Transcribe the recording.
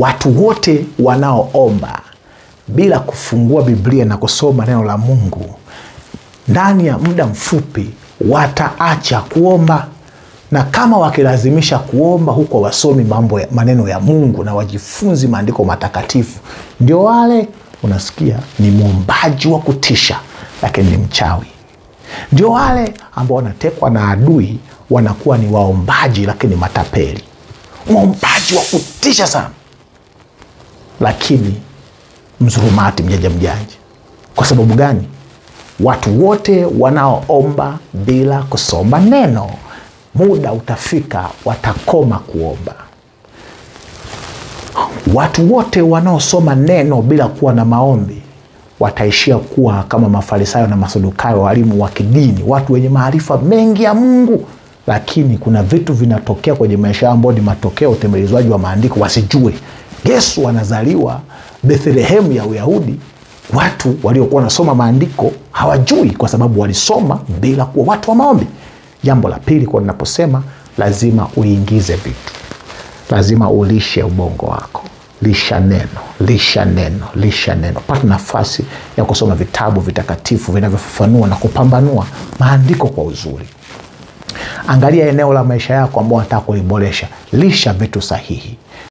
Watu wote wanaoomba bila kufungua Biblia na kusoma neno la Mungu, ndani ya muda mfupi wataacha kuomba. Na kama wakilazimisha kuomba huko, wasomi maneno ya Mungu na wajifunzi maandiko matakatifu, ndio wale unasikia ni muombaji wa kutisha lakini ni mchawi. Ndio wale ambao wanatekwa na adui wanakuwa ni waombaji lakini matapeli. Muombaji wa kutisha sana lakini mzurumati, mjanja. Kwa sababu gani? Watu wote wanaoomba bila kusoma neno, muda utafika watakoma kuomba. Watu wote wanaosoma neno bila kuwa na maombi wataishia kuwa kama Mafarisayo na Masadukayo, walimu wa kidini, watu wenye maarifa mengi ya Mungu, lakini kuna vitu vinatokea kwenye maisha yao ambao ni matokeo utemelezwaji wa maandiko wasijue. Yesu anazaliwa Bethlehemu ya Uyahudi, watu waliokuwa wanasoma maandiko hawajui kwa sababu walisoma bila kuwa watu wa maombi. Jambo la pili, kwa ninaposema lazima uingize vitu, lazima ulishe ubongo wako. Lisha neno. Pata nafasi ya kusoma vitabu vitakatifu vinavyofafanua na kupambanua maandiko kwa uzuri. Angalia eneo la maisha yako ambao unataka kuliboresha. Lisha vitu sahihi.